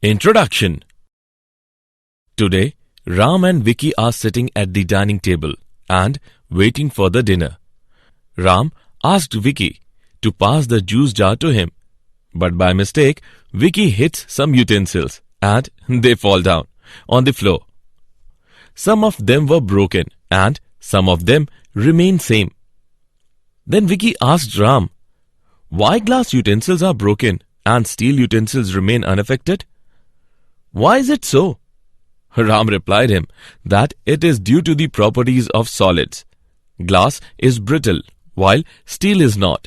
Introduction. Today, Ram and Vicky are sitting at the dining table and waiting for the dinner. Ram asked Vicky to pass the juice jar to him, but by mistake, Vicky hits some utensils and they fall down on the floor. Some of them were broken and some of them remain same. Then Vicky asked Ram, why glass utensils are broken and steel utensils remain unaffected? Why is it so? Ram replied him that it is due to the properties of solids. Glass is brittle, while steel is not.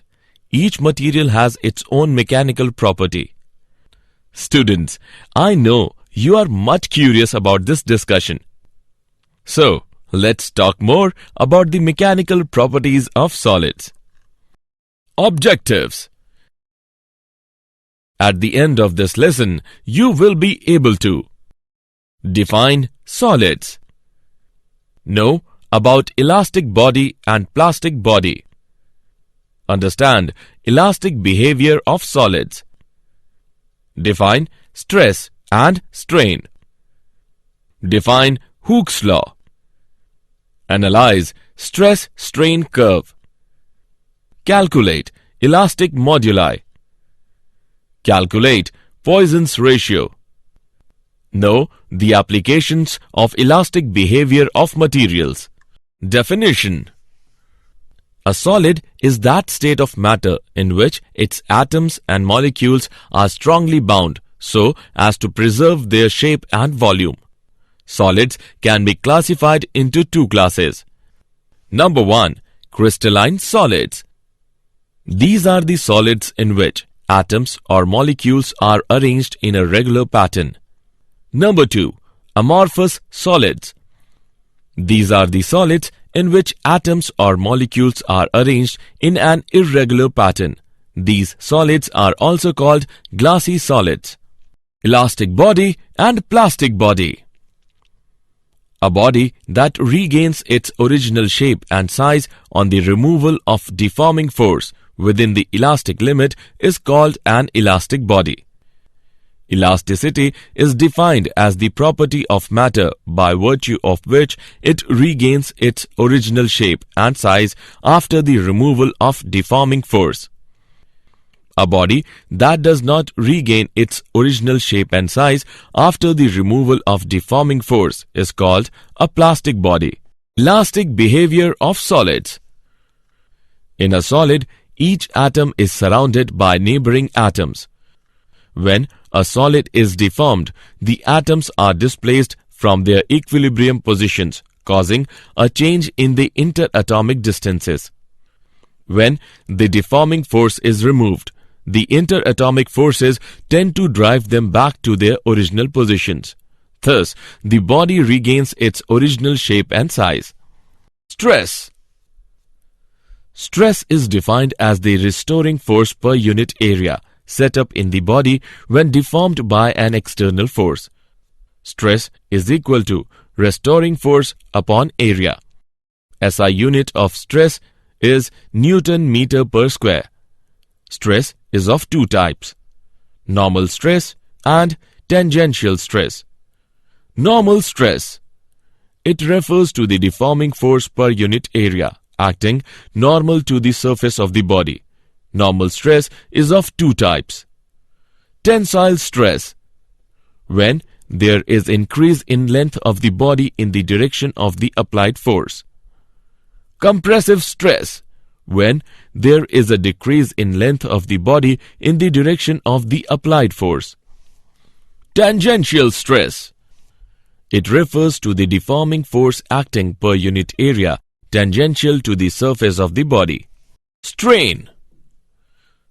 Each material has its own mechanical property. Students, I know you are much curious about this discussion. So, let's talk more about the mechanical properties of solids. Objectives. At the end of this lesson, you will be able to define solids, know about elastic body and plastic body, understand elastic behavior of solids, define stress and strain, define Hooke's law, analyze stress-strain curve, calculate elastic moduli, calculate Poisson's ratio, know the applications of elastic behavior of materials. Definition. A solid is that state of matter in which its atoms and molecules are strongly bound so as to preserve their shape and volume. Solids can be classified into two classes. Number 1. Crystalline solids. These are the solids in which atoms or molecules are arranged in a regular pattern. Number 2. Amorphous solids. These are the solids in which atoms or molecules are arranged in an irregular pattern. These solids are also called glassy solids. Elastic body and plastic body. A body that regains its original shape and size on the removal of deforming force within the elastic limit is called an elastic body. Elasticity is defined as the property of matter by virtue of which it regains its original shape and size after the removal of deforming force. A body that does not regain its original shape and size after the removal of deforming force is called a plastic body. Elastic behavior of solids. In a solid, each atom is surrounded by neighboring atoms. When a solid is deformed, the atoms are displaced from their equilibrium positions, causing a change in the interatomic distances. When the deforming force is removed, the interatomic forces tend to drive them back to their original positions. Thus, the body regains its original shape and size. Stress. Stress is defined as the restoring force per unit area set up in the body when deformed by an external force. Stress is equal to restoring force upon area. SI unit of stress is Newton meter per square. Stress is of two types: normal stress and tangential stress. Normal stress. It refers to the deforming force per unit area acting normal to the surface of the body. Normal stress is of two types. Tensile stress. When there is increase in length of the body in the direction of the applied force. Compressive stress. When there is a decrease in length of the body in the direction of the applied force. Tangential stress. It refers to the deforming force acting per unit area tangential to the surface of the body. Strain.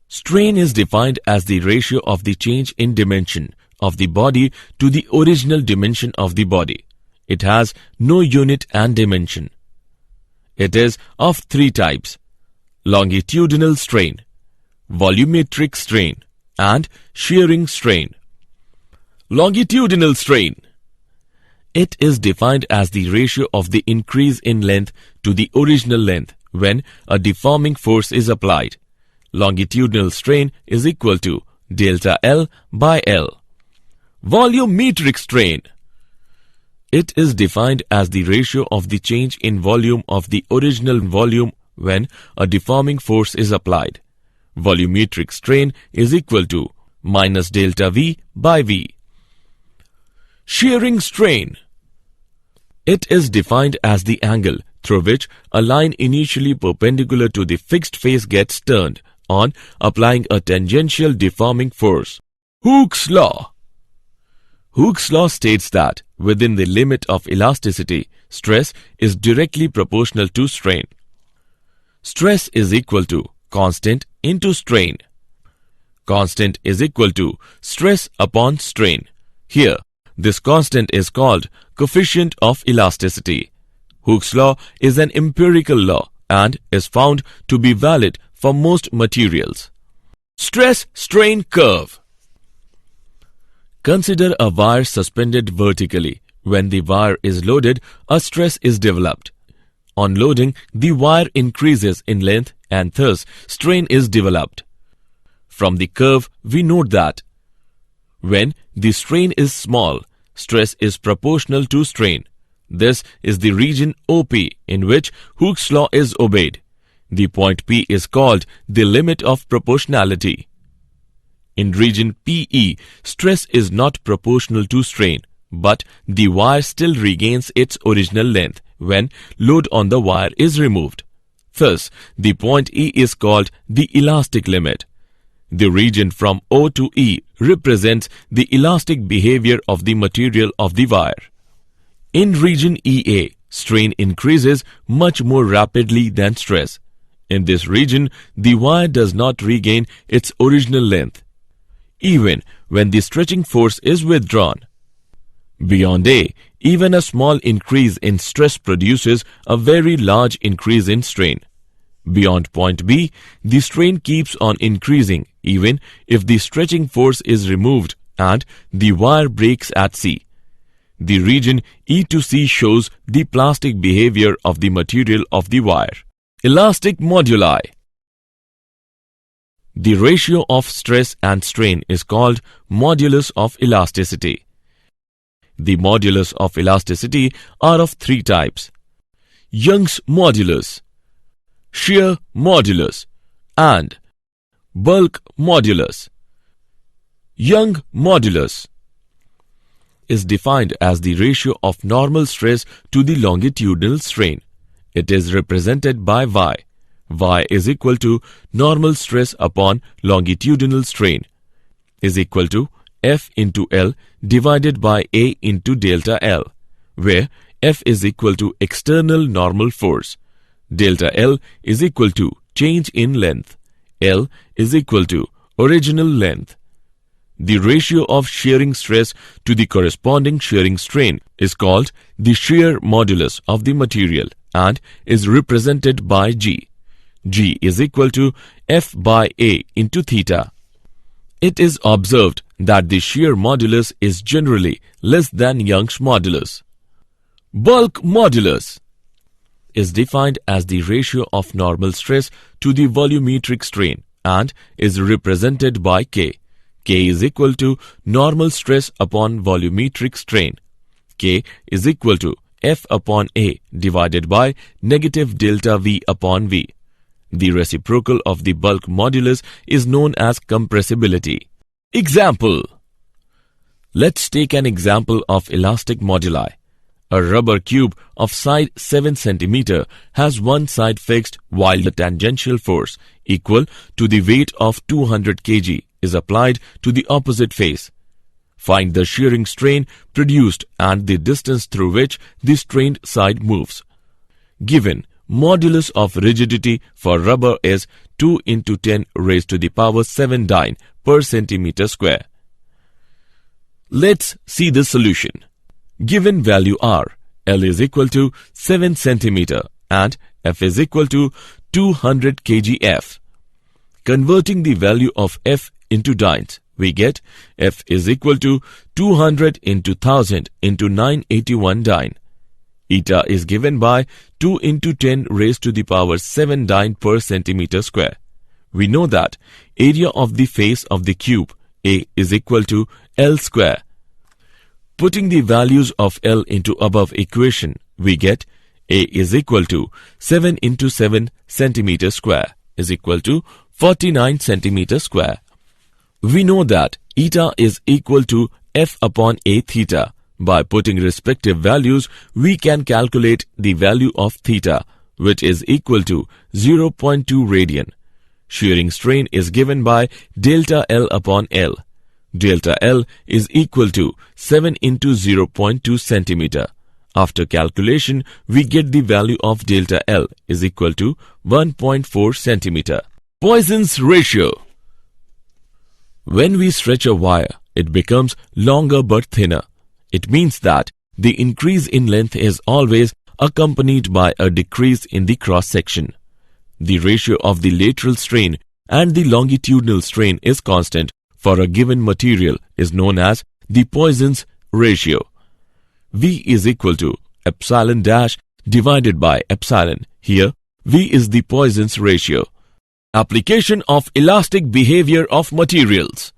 Strain is defined as the ratio of the change in dimension of the body to the original dimension of the body. It has no unit and dimension. It is of three types: longitudinal strain, volumetric strain, and shearing strain. Longitudinal strain. It is defined as the ratio of the increase in length to the original length when a deforming force is applied. Longitudinal strain is equal to delta L by L. Volumetric strain. It is defined as the ratio of the change in volume of the original volume when a deforming force is applied. Volumetric strain is equal to minus delta V by V. Shearing strain. It is defined as the angle through which a line initially perpendicular to the fixed face gets turned on applying a tangential deforming force. Hooke's law. Hooke's law states that within the limit of elasticity, stress is directly proportional to strain. Stress is equal to constant into strain. Constant is equal to stress upon strain. Here, this constant is called coefficient of elasticity. Hooke's law is an empirical law and is found to be valid for most materials. Stress-strain curve. Consider a wire suspended vertically. When the wire is loaded, a stress is developed. On loading, the wire increases in length and thus strain is developed. From the curve, we note that when the strain is small, stress is proportional to strain. This is the region OP in which Hooke's law is obeyed. The point P is called the limit of proportionality. In region PE, stress is not proportional to strain, but the wire still regains its original length when load on the wire is removed. Thus, the point E is called the elastic limit. The region from O to E represents the elastic behavior of the material of the wire. In region EA, strain increases much more rapidly than stress. In this region, the wire does not regain its original length, even when the stretching force is withdrawn. Beyond A, even a small increase in stress produces a very large increase in strain. Beyond point B, the strain keeps on increasing even if the stretching force is removed and the wire breaks at C. The region E to C shows the plastic behavior of the material of the wire. Elastic moduli. The ratio of stress and strain is called modulus of elasticity. The modulus of elasticity are of three types: Young's modulus, shear modulus, and bulk modulus. Young modulus is defined as the ratio of normal stress to the longitudinal strain. It is represented by Y. Y is equal to normal stress upon longitudinal strain is equal to F into L divided by A into delta L, where F is equal to external normal force. Delta L is equal to change in length. L is equal to original length. The ratio of shearing stress to the corresponding shearing strain is called the shear modulus of the material and is represented by G. G is equal to F by A into theta. It is observed that the shear modulus is generally less than Young's modulus. Bulk modulus is defined as the ratio of normal stress to the volumetric strain and is represented by K. K is equal to normal stress upon volumetric strain. K is equal to F upon A divided by negative delta V upon V. The reciprocal of the bulk modulus is known as compressibility. Example. Let's take an example of elastic moduli. A rubber cube of side 7 cm has one side fixed while the tangential force equal to the weight of 200 kg is applied to the opposite face. Find the shearing strain produced and the distance through which the strained side moves. Given modulus of rigidity for rubber is 2 into 10 raised to the power 7 dyne per centimeter square. Let's see the solution. Given value R, L is equal to 7 cm and F is equal to 200 kgf. Converting the value of F into dynes, we get F is equal to 200 into 1000 into 981 dyne. Eta is given by 2 into 10 raised to the power 7 dyne per centimeter square. We know that area of the face of the cube A is equal to L square. Putting the values of L into above equation, we get A is equal to 7 into 7 centimeter square is equal to 49 centimeter square. We know that eta is equal to F upon A theta. By putting respective values, we can calculate the value of theta, which is equal to 0.2 radian. Shearing strain is given by delta L upon L. Delta L is equal to 7 into 0.2 centimeter. After calculation, we get the value of delta L is equal to 1.4 centimeter. Poisson's ratio. When we stretch a wire, it becomes longer but thinner. It means that the increase in length is always accompanied by a decrease in the cross-section. The ratio of the lateral strain and the longitudinal strain is constant for a given material is known as the Poisson's ratio. V is equal to epsilon dash divided by epsilon. Here, V is the Poisson's ratio. Application of elastic behavior of materials.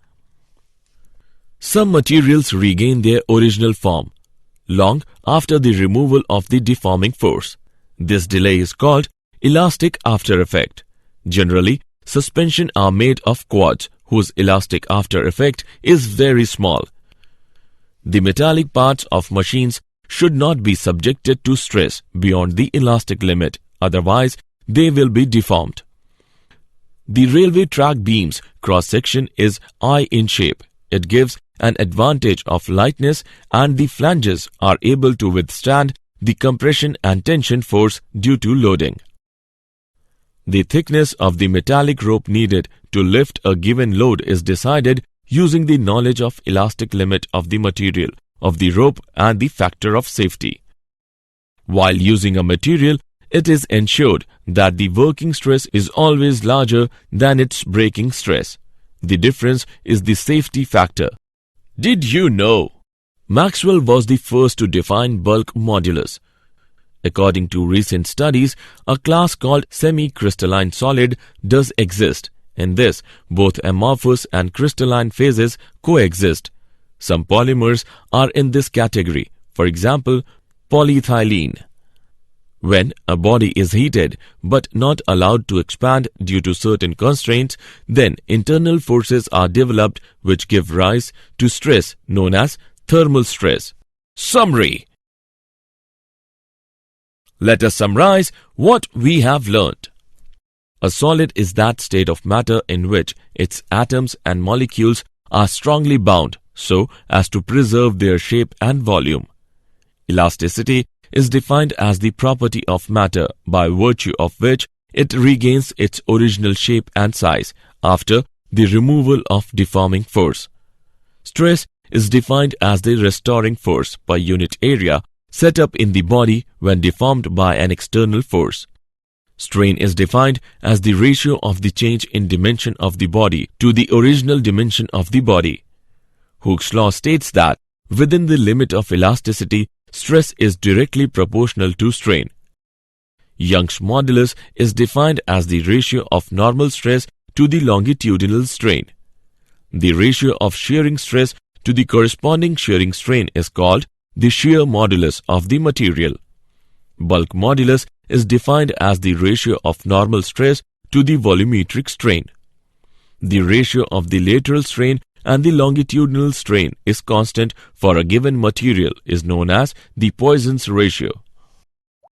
Some materials regain their original form long after the removal of the deforming force. This delay is called elastic after effect. Generally, suspension are made of quartz whose elastic after effect is very small. The metallic parts of machines should not be subjected to stress beyond the elastic limit, otherwise they will be deformed. The railway track beam's cross-section is I in shape. It gives an advantage of lightness and the flanges are able to withstand the compression and tension force due to loading. The thickness of the metallic rope needed to lift a given load is decided using the knowledge of elastic limit of the material of the rope and the factor of safety. While using a material, it is ensured that the working stress is always larger than its breaking stress. The difference is the safety factor. Did you know? Maxwell was the first to define bulk modulus. According to recent studies, a class called semi-crystalline solid does exist. In this, both amorphous and crystalline phases coexist. Some polymers are in this category, for example, polyethylene. When a body is heated but not allowed to expand due to certain constraints, then internal forces are developed which give rise to stress known as thermal stress. Summary. Let us summarize what we have learnt. A solid is that state of matter in which its atoms and molecules are strongly bound so as to preserve their shape and volume. Elasticity is defined as the property of matter by virtue of which it regains its original shape and size after the removal of deforming force. Stress is defined as the restoring force per unit area set up in the body when deformed by an external force. Strain is defined as the ratio of the change in dimension of the body to the original dimension of the body. Hooke's law states that within the limit of elasticity, stress is directly proportional to strain. Young's modulus is defined as the ratio of normal stress to the longitudinal strain. The ratio of shearing stress to the corresponding shearing strain is called the shear modulus of the material. Bulk modulus is defined as the ratio of normal stress to the volumetric strain. The ratio of the lateral strain and the longitudinal strain is constant for a given material is known as the Poisson's ratio.